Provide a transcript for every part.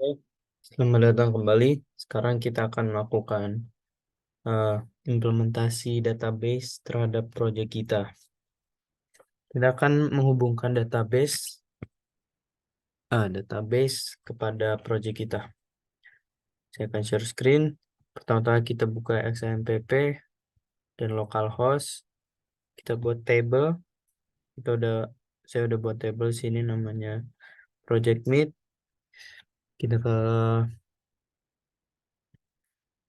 Oke, selamat datang kembali. Sekarang kita akan melakukan eh, implementasi database terhadap proyek kita. Kita akan menghubungkan database kepada proyek kita. Saya akan share screen. Pertama-tama kita buka XAMPP dan localhost. Kita buat table. Saya udah buat table sini namanya project meet. Kita ke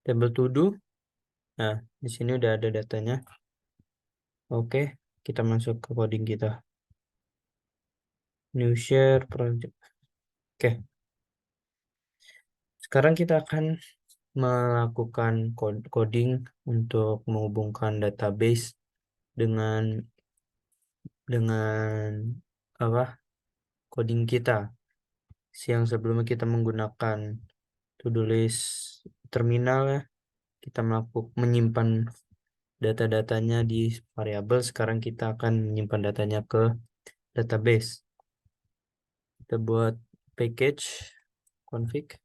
table to do. Nah, di sini udah ada datanya. Oke, kita masuk ke coding kita. New share project. Oke, sekarang kita akan melakukan coding untuk menghubungkan database dengan dengan apa coding kita. Yang sebelumnya kita menggunakan to-do list terminal ya, kita menyimpan data-datanya di variabel. Sekarang kita akan menyimpan datanya ke database. Kita buat package config.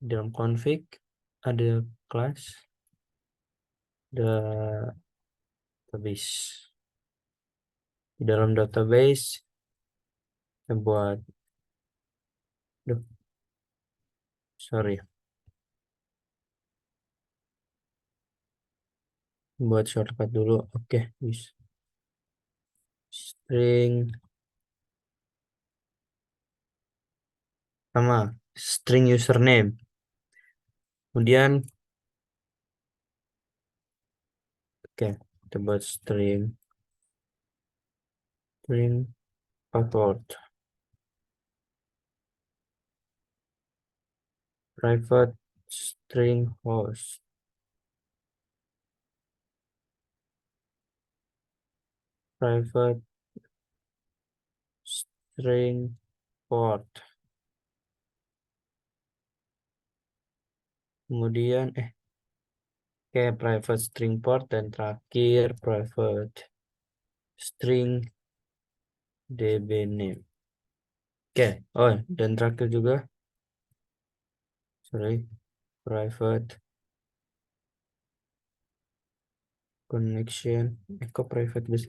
Dalam config ada class database. Di dalam database kita buat duh, sorry, buat shortcut dulu. Oke, bisa. String sama string username. Kemudian oke, kita buat string password. Private string host. Private string port. Kemudian private string port dan terakhir private string db name. Oke, oh dan terakhir juga private connection. Kok private guys?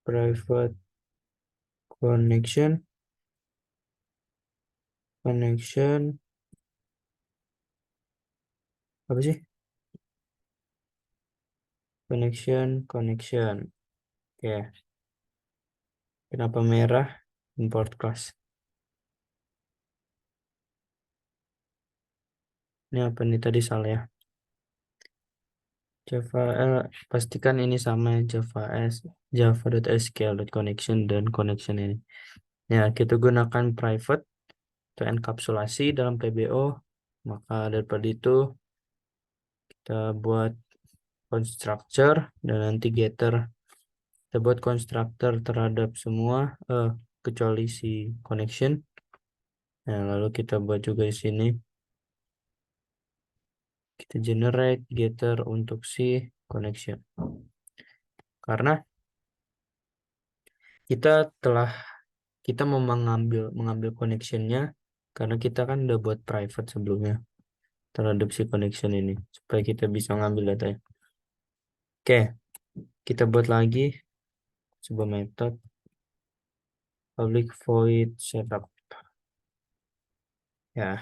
Private connection apa sih? Connection. Oke, kenapa merah? Import class. Ini apa nih tadi salah ya? Pastikan ini sama java.sql.connection dan connection ini. Ya, kita gunakan private atau enkapsulasi dalam PBO. Maka daripada itu kita buat constructor dan nanti getter. Kita buat constructor terhadap semua kecuali si connection. Nah, lalu kita buat juga di sini. Kita generate getter untuk si connection. Karena kita mau mengambil connectionnya karena kita kan udah buat private sebelumnya terhadap si connection ini supaya kita bisa ngambil datanya. Oke, kita buat lagi sebuah method public void setup. Ya,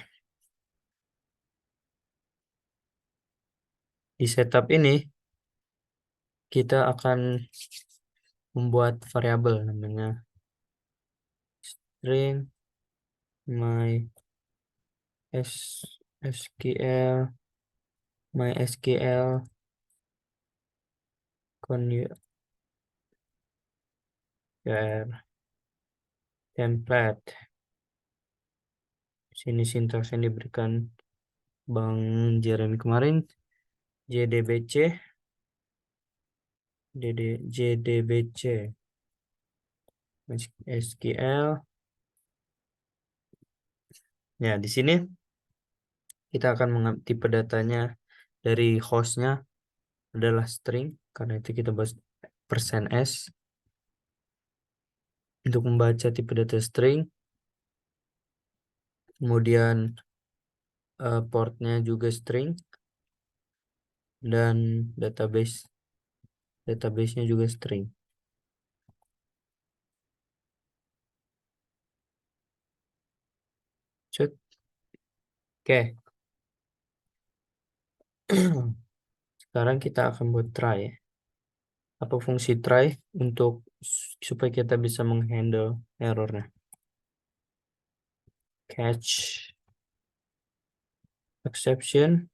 di setup ini kita akan membuat variabel namanya string my SQL convert template. Sini sintaks yang diberikan Bang Jeremy kemarin, JDBC SQL. Ya, di sini kita akan tipe datanya dari hostnya adalah string, karena itu kita bahas %s. untuk membaca tipe data string, kemudian portnya juga string, dan database-nya juga string. Cek. Oke. Sekarang kita akan buat try. Apa fungsi try untuk supaya kita bisa menghandle errornya? Catch exception.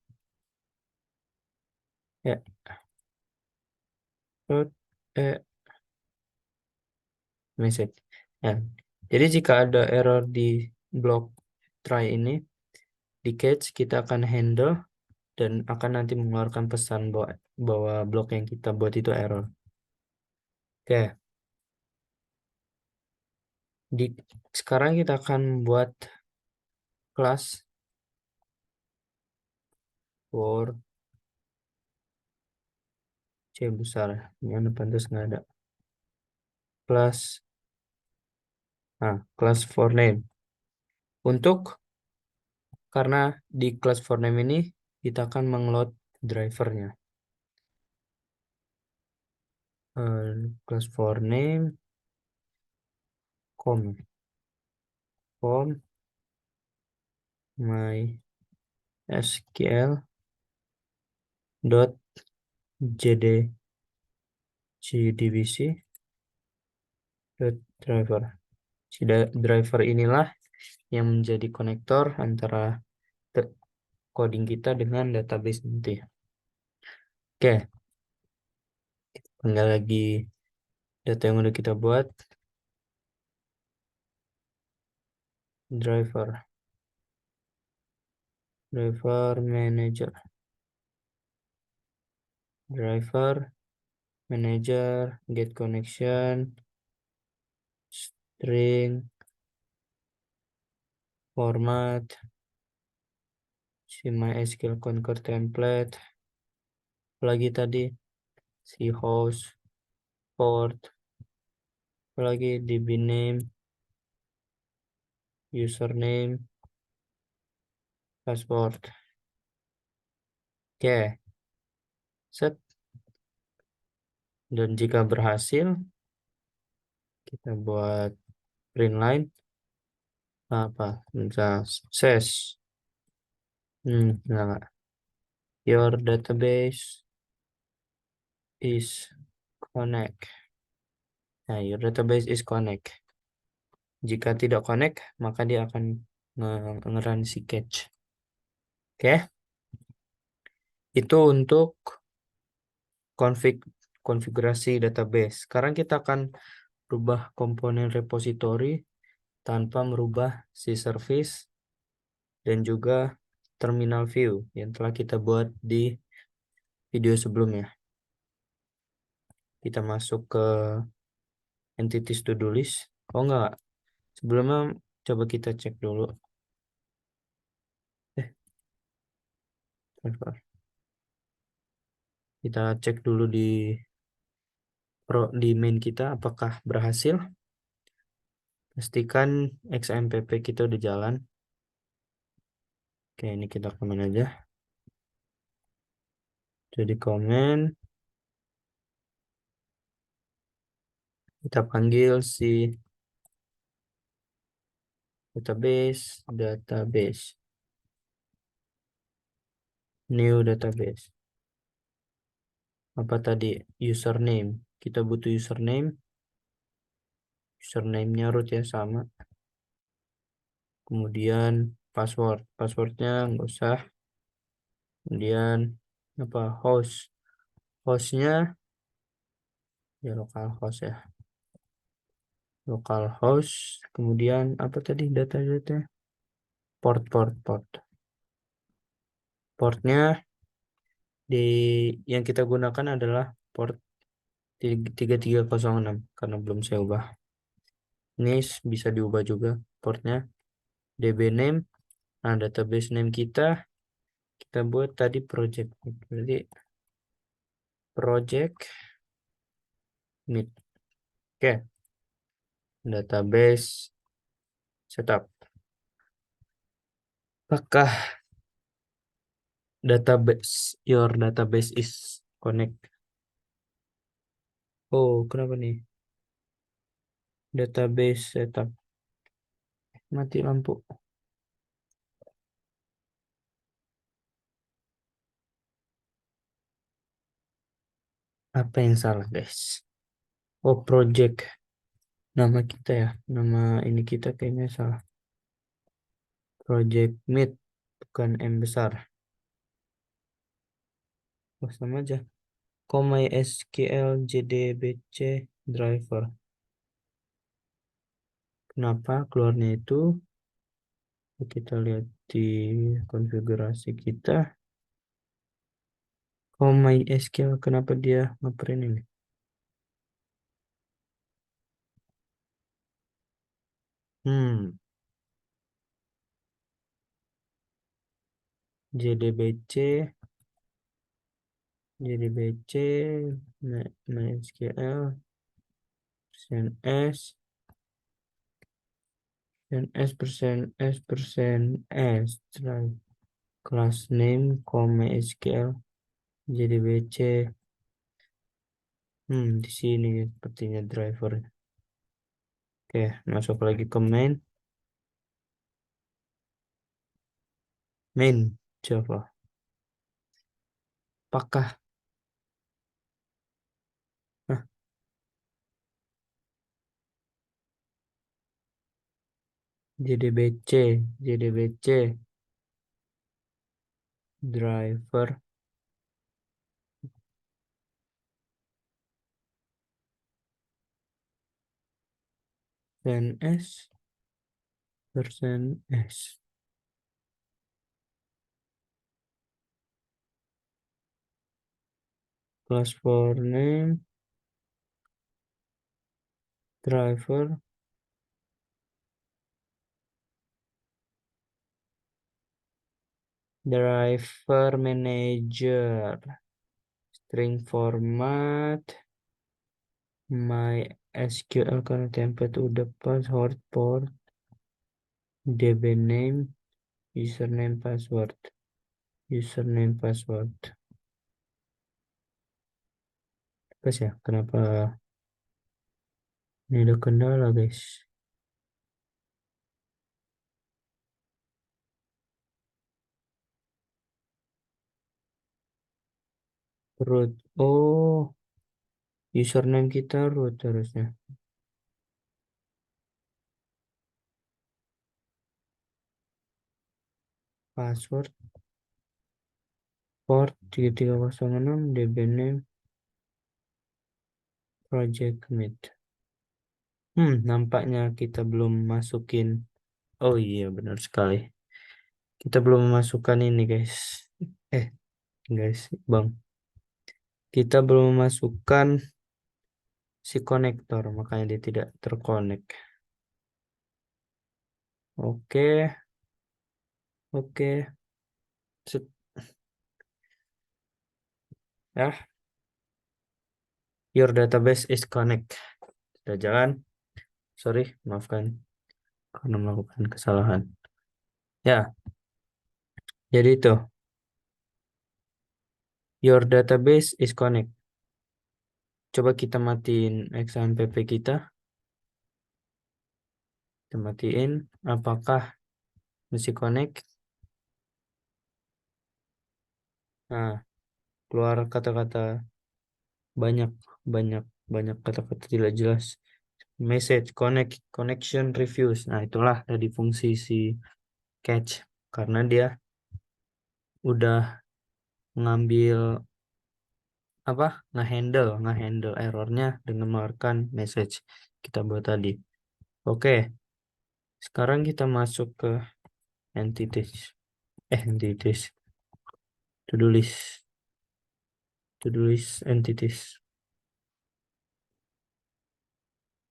Ya. Message. Ya. Jadi jika ada error di blok try ini, di catch kita akan handle dan akan nanti mengeluarkan pesan bahwa blok yang kita buat itu error. Oke. Sekarang kita akan buat kelas for C besar. Mana pantas nggak ada. Kelas for name. Karena di kelas for name ini kita akan mengload drivernya. Kelas for name com my SQL dot JDBC dot driver. Driver inilah yang menjadi konektor antara coding kita dengan database nanti. Oke, tinggal lagi data yang udah kita buat. Driver manager get connection string format si MySQL Concur template lagi tadi si host port lagi db name username password. Oke, set. Dan jika berhasil kita buat print line apa misal sukses. Enggak. Your database is connect. Nah, your database is connect. Jika tidak connect, maka dia akan nge-run si catch. Oke. Itu untuk konfigurasi database. Sekarang kita akan rubah komponen repository tanpa merubah si service dan juga terminal view yang telah kita buat di video sebelumnya. Kita masuk ke entities to do list. Oh enggak. Sebelumnya coba kita cek dulu. Kita cek dulu di main kita apakah berhasil. Pastikan XAMPP kita udah jalan. Oke, ini kita komen aja. Jadi komen. Kita panggil si database. New database. Apa tadi? Username. Kita butuh username. Username-nya root ya sama. Kemudian password. Passwordnya nggak usah. Kemudian apa? Hostnya ya localhost ya. Localhost. Kemudian apa tadi data-data? Port. Portnya yang kita gunakan adalah port 3306 karena belum saya ubah. Ini bisa diubah juga portnya. DB name. Nah, database name kita buat tadi project. Berarti project meet. Oke. database setup. Apakah your database is connect? Oh, kenapa nih? Database setup. Mati lampu. Apa yang salah, guys? Oh, project. Nama kita ya. Nama ini kita kayaknya salah. Project Meet. Bukan M besar. Oh, sama aja. MySQL JDBC driver. Kenapa keluarnya itu? Kita lihat di konfigurasi kita. MySQL kenapa dia ngeprint ini? JDBC MySQL %s %s class name MySQL JDBC. Di sini sepertinya driver. Oke, masuk lagi ke main Java. Apakah JDBC driver %s %s class for name driver manager string format MySQL karena template udah password port DB name username password pas ya, kenapa ini ada kendala, guys? Root. Oh, username kita root harusnya. Password port 3306 DB name project meet. Nampaknya kita belum masukin. Oh iya, benar sekali. Kita belum memasukkan ini, guys. Guys, Bang. Kita belum memasukkan si konektor, makanya dia tidak terkonek. Oke. Set. Ya, your database is connect. Sudah jalan. Sorry, maafkan karena melakukan kesalahan. Ya, jadi itu. Your database is connect. Coba kita matiin XAMPP kita. Kita matiin. Apakah masih connect? Nah, keluar kata-kata banyak kata-kata tidak jelas. Message connection refuse. Nah, itulah dari fungsi si catch karena dia udah ngambil ngehandle errornya dengan mengeluarkan message kita buat tadi. Oke, sekarang kita masuk ke entities to do list entities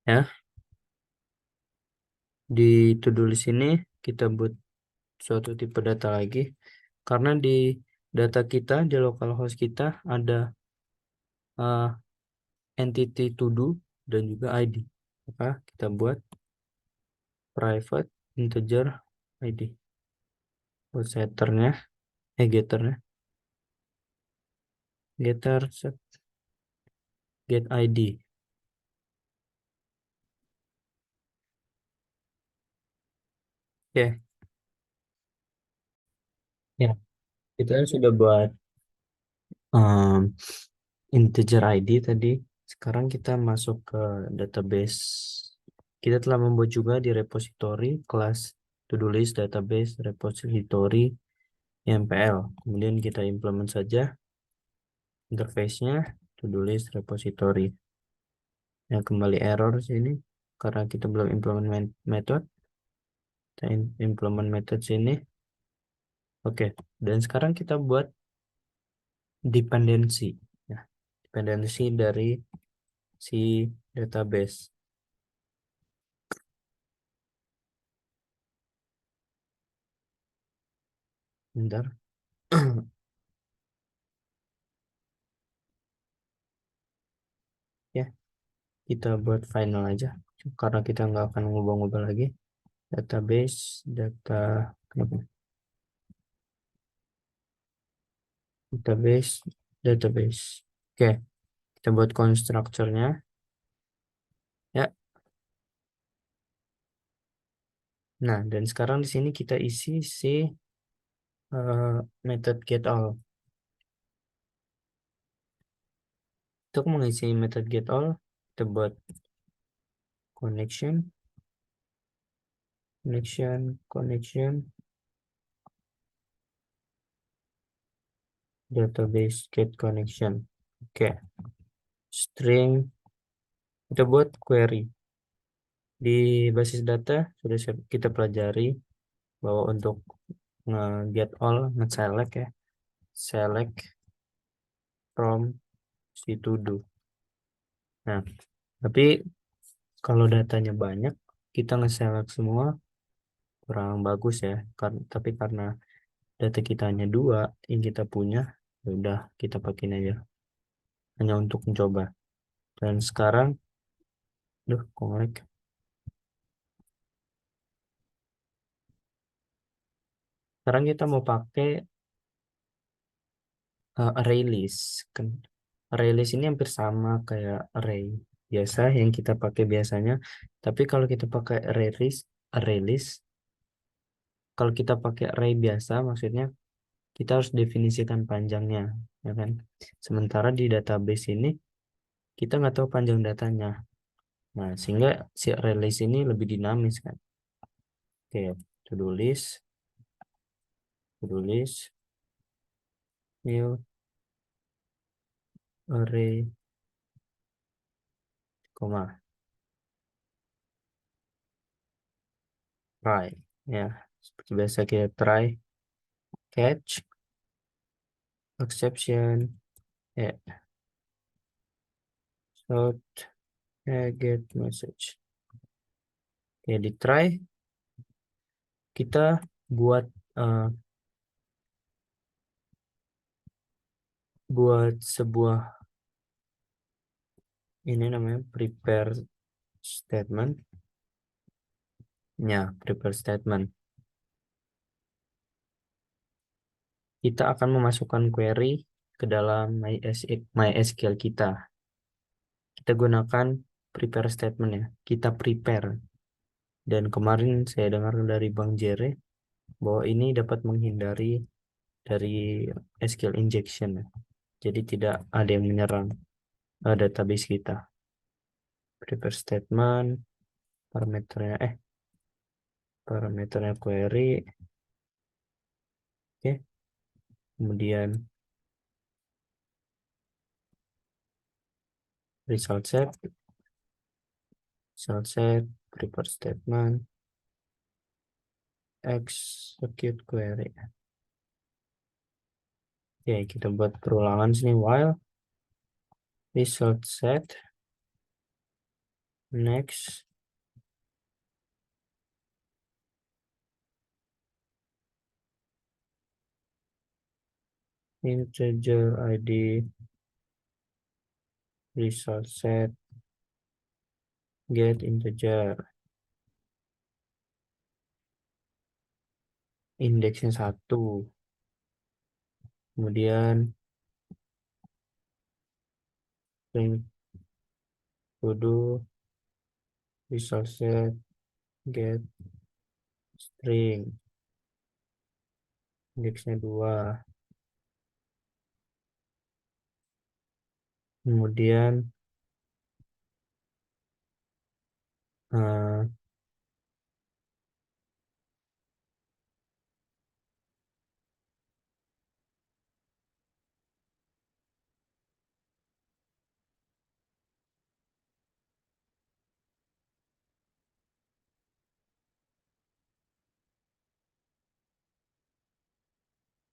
ya. Di to do list ini kita buat suatu tipe data lagi karena di data kita di localhost kita ada entity to do dan juga ID. Maka kita buat private integer ID. Buat setternya, getternya, getter set get ID. Oke, ya kita sudah buat integer ID tadi. Sekarang kita masuk ke database. Kita telah membuat juga di repository kelas to-do list database repository MPL. Kemudian kita implement saja interface-nya to-do list repository. Ya, kembali error sini karena kita belum implement method. Kita implement method sini. Oke, dan sekarang kita buat dependency. Ya, dependency dari si database. Bentar. Ya, kita buat final aja karena kita nggak akan ngubah-ngubah lagi. Database database. Oke, kita buat constructor-nya ya. Nah, dan sekarang di sini kita isi si method get all. Untuk mengisi method get all, kita buat connection database get connection. Oke, string kita buat query di basis data sudah kita pelajari bahwa untuk get all nge-select ya, select from si to do. Nah, tapi kalau datanya banyak kita nge-select semua kurang bagus ya, tapi karena data kita hanya 2 yang kita punya, ya udah kita pakai aja hanya untuk mencoba. Dan sekarang kok sekarang kita mau pakai array list kan. Array list ini hampir sama kayak array biasa yang kita pakai biasanya, tapi kalau kita pakai array list kalau kita pakai array biasa maksudnya kita harus definisikan panjangnya, ya kan? Sementara di database ini kita nggak tahu panjang datanya. Nah, sehingga si array list ini lebih dinamis kan. Oke, to-do list new array koma try ya, seperti biasa kita try catch exception ya, so get message. Oke, di try kita buat eh, sebuah ini namanya prepare statement ya, prepare statement. Kita akan memasukkan query ke dalam MySQL kita. Kita gunakan prepare statement ya. Kita prepare. Dan kemarin saya dengar dari Bang Jere bahwa ini dapat menghindari dari SQL injection ya. Jadi tidak ada yang menyerang database kita. Prepare statement, parameternya query. Oke. Kemudian result set, prepare statement, execute query. Oke, kita buat perulangan sini while result set next integer ID result set get integer. Indeksnya 1. Kemudian string to do result set get string. Indeksnya 2. Kemudian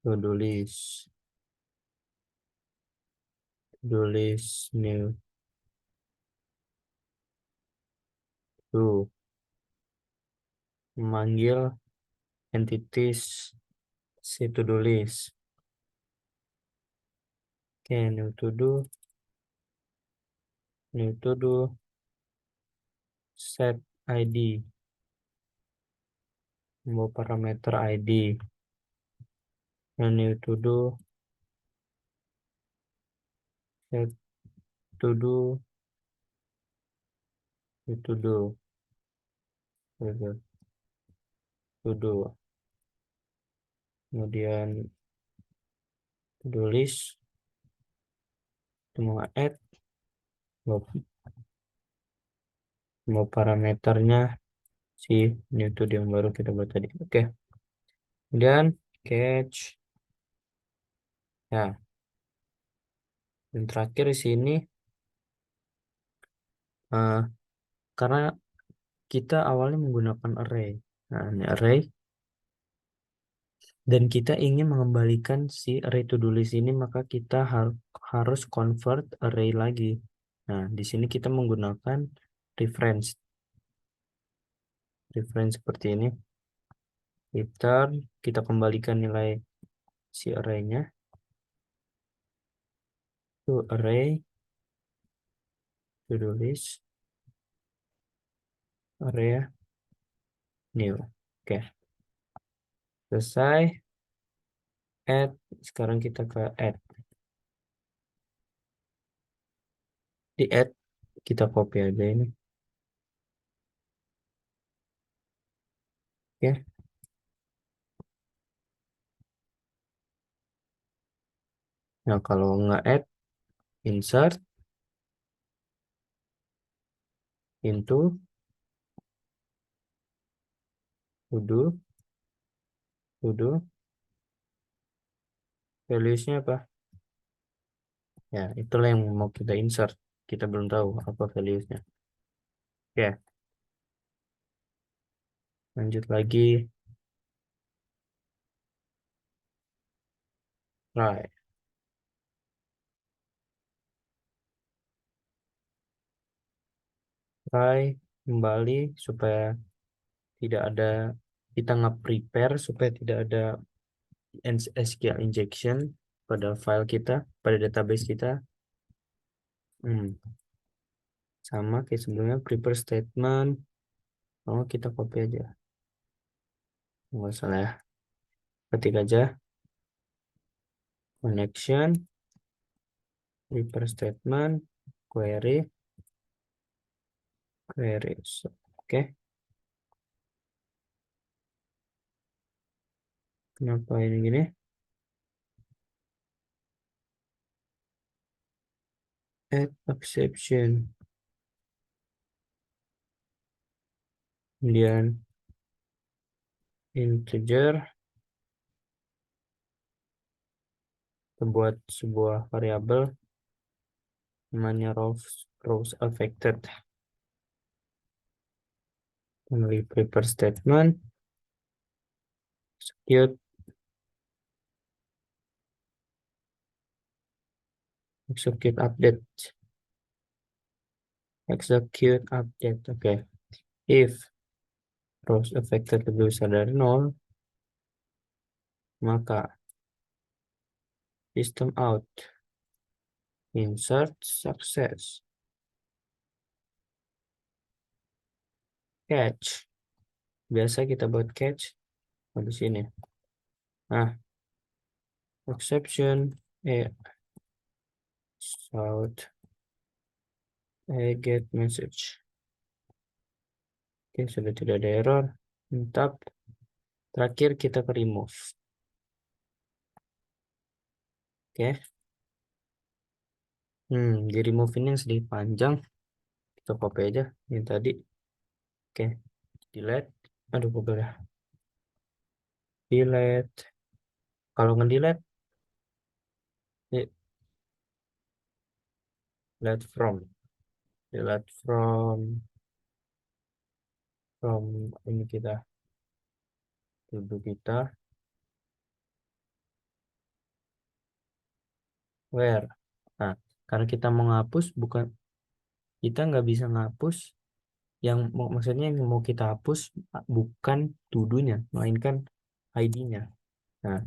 to-do list new to memanggil entities si to-do list. Oke, new to do set ID, mau parameter ID, dan new to do set to do to do. Kemudian to-do list mau add, mau parameternya si new to do yang baru kita buat tadi. Oke. Kemudian catch. Ya. Dan terakhir di sini karena kita awalnya menggunakan array. Nah, ini array. Dan kita ingin mengembalikan si array to-do list ini, maka kita harus convert array lagi. Nah, di sini kita menggunakan reference. Reference seperti ini. Return, kita kembalikan nilai si array-nya to array to-do list area new. Oke. Selesai. Add. Sekarang kita ke add. Di add kita copy aja ini. Oke. Nah, kalau nggak add, insert into to do values-nya apa? Ya, itulah yang mau kita insert. Kita belum tahu apa values-nya. Oke. Lanjut lagi. Try. Try kembali supaya tidak ada, kita nggak prepare supaya tidak ada SQL injection pada file kita, pada database kita. Sama kayak sebelumnya, prepare statement. Oh, kita copy aja. Nggak salah ya. Ketik aja. Connection. Prepare statement. Query. Oke. Kenapa ini gini? Add exception. Kemudian integer. Kita buat sebuah variabel namanya rows affected. Melalui prepare statement. Execute update. Oke. If rows affected lebih besar dari 0, maka system out insert success. catch. Biasa kita buat catch di sini. Nah, exception shout get message. Oke, sudah tidak ada error. Tab. Terakhir kita ke remove. Oke. Di remove ini yang sedikit panjang. Kita copy aja yang tadi. Oke. Delete. Aduh, kok udah. Delete. Kalau nge-delete, delete from ini kita duduk kita where. Nah, karena kita mau ngapus, bukan kita nggak bisa ngapus yang maksudnya yang mau kita hapus bukan to-do-nya, melainkan ID-nya. Nah,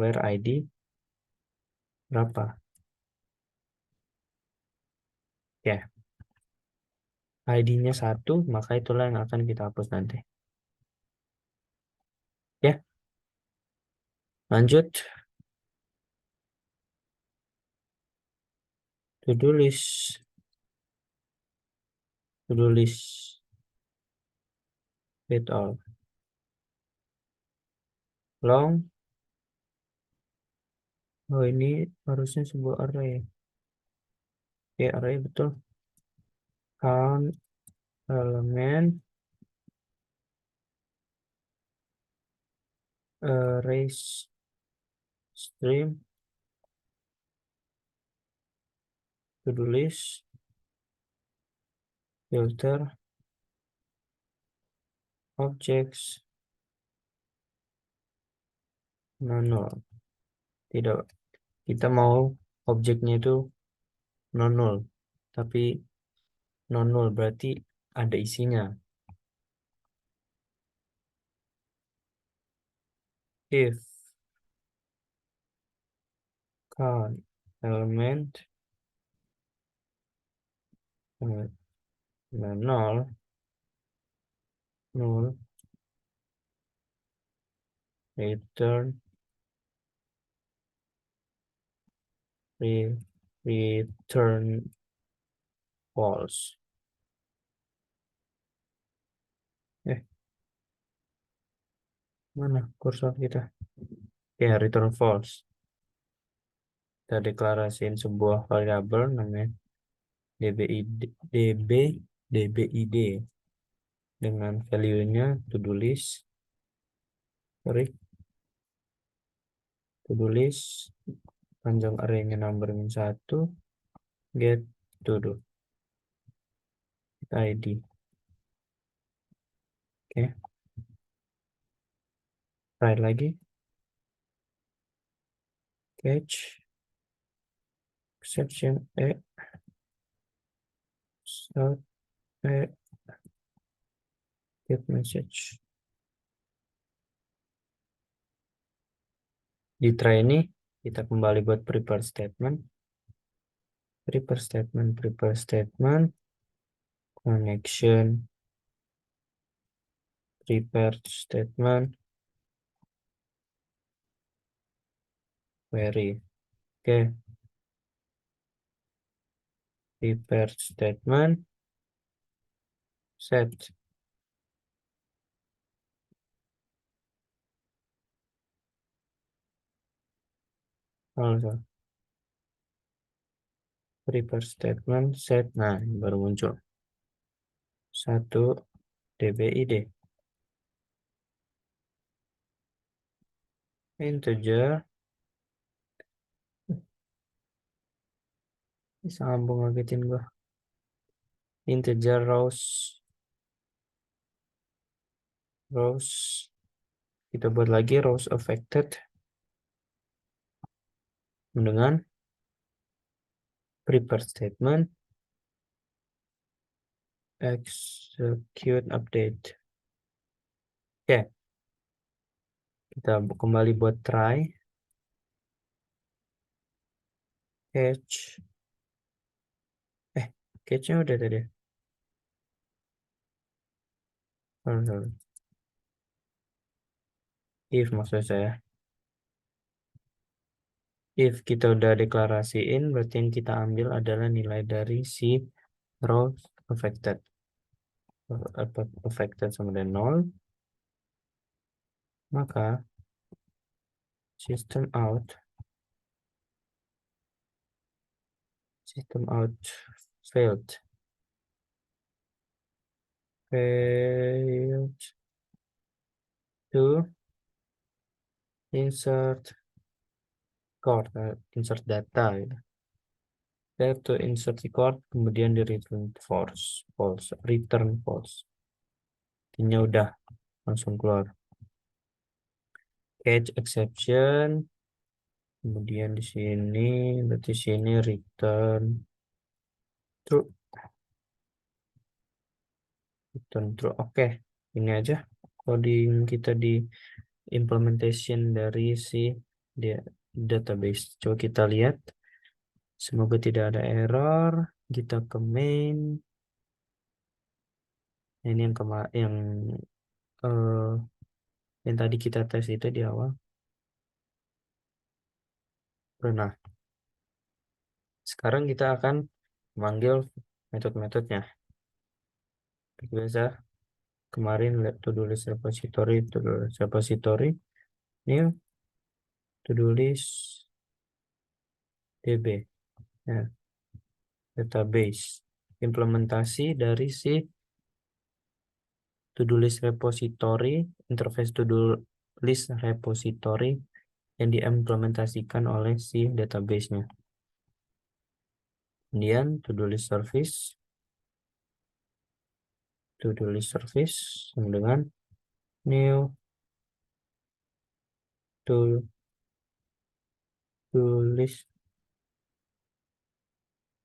where ID berapa? Ya, ID-nya 1, maka itulah yang akan kita hapus nanti. Ya, lanjut. To-do list. To-do list. Read all. Long. Oh, ini harusnya sebuah array. Ya, array betul. Count element arrays stream to-do list filter objects non-null. Tidak, kita mau objeknya itu non-null, tapi non-null berarti ada isinya. If count element null return return false. Mana kursor kita? Ya, return false. Kita deklarasiin sebuah variabel namanya dbid dengan value-nya to-do list. To-do list panjang array-nya number -1 get to-do ID. Oke. Try lagi. Catch exception shout get message. Di try ini kita kembali buat prepare statement connection prepare statement query. Oke. Prepare statement set. Also prepare statement set. Nah, ini baru muncul 1 dbid integer sambung ngagetin gua. Integer rows kita buat lagi rows affected dengan prepare statement execute update. Oke, kita kembali buat try catch-nya udah tadi. If maksud saya. If kita udah deklarasiin, berarti yang kita ambil adalah nilai dari si row affected. Affected sama dengan 0. Maka system out failed to insert insert data gitu. Failed to insert record, kemudian di return return false. Artinya udah langsung keluar. Catch exception, kemudian di sini berarti sini return true. Oke, ini aja coding kita di implementation dari si database. Coba kita lihat, semoga tidak ada error. Kita ke main. Ini yang tadi kita tes itu di awal. Nah, sekarang kita akan memanggil metode-metodenya. Seperti biasa, kemarin to-do list repository, new to-do list db, ya, database, implementasi dari si to-do list repository, interface to-do list repository yang diimplementasikan oleh si database-nya. Kemudian to-do list service sama dengan new to-do list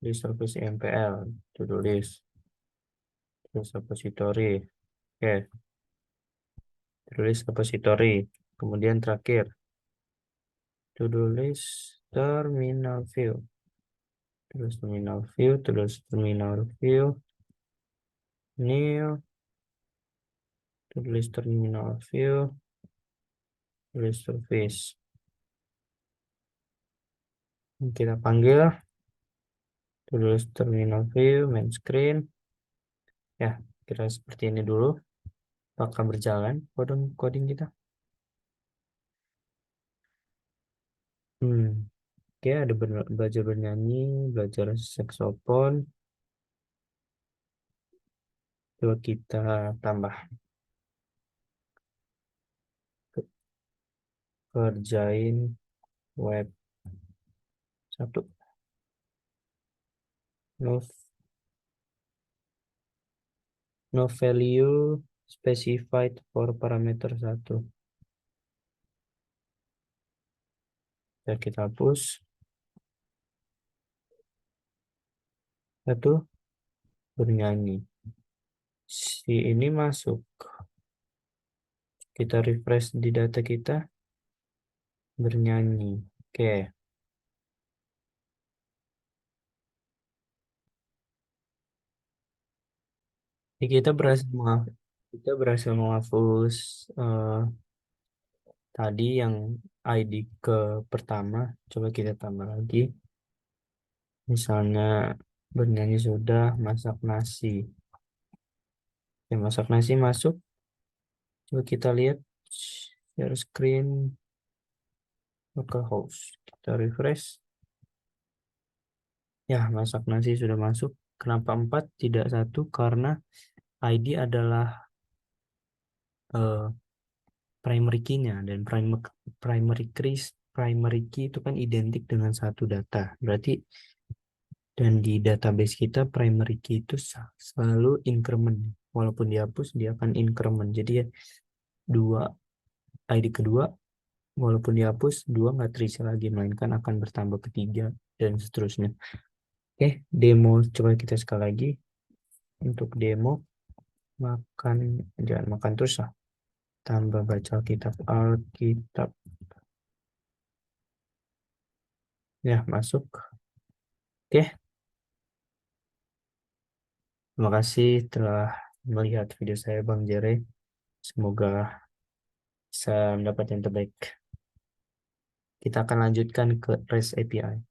service MPL, to-do list repository. Oke, to-do list repository. Kemudian terakhir to-do list terminal view. Terus terminal view, new to-do list terminal view, list service. Kita panggil to-do list terminal view, main screen. Ya, kira seperti ini dulu. Apakah berjalan coding kita? Oke, ada belajar bernyanyi, belajar saksofon. Coba kita tambah. Kerjain web 1. No value specified for parameter 1. Ya, kita hapus. 1 bernyanyi. Si ini masuk. Kita refresh di data kita. Bernyanyi. Oke. Jadi kita berhasil menghapus tadi yang ID ke pertama. Coba kita tambah lagi. Misalnya bernyanyi sudah, masak nasi. Ya, masak nasi masuk. Coba kita lihat share screen, localhost. Kita refresh. Ya, masak nasi sudah masuk. Kenapa 4 tidak 1? Karena ID adalah primary key-nya, dan primary key itu kan identik dengan satu data. Berarti dan di database kita primary key itu selalu increment. Walaupun dihapus dia akan increment. Jadi ya, 2 ID kedua walaupun dihapus 2 nggak terisi lagi, melainkan akan bertambah ke 3 dan seterusnya. Oke, demo coba kita sekali lagi. Untuk demo, jangan makan terus lah. Tambah baca Alkitab. Ya, masuk. Oke. Terima kasih telah melihat video saya Bang Jere. Semoga bisa mendapat yang terbaik. Kita akan lanjutkan ke REST API.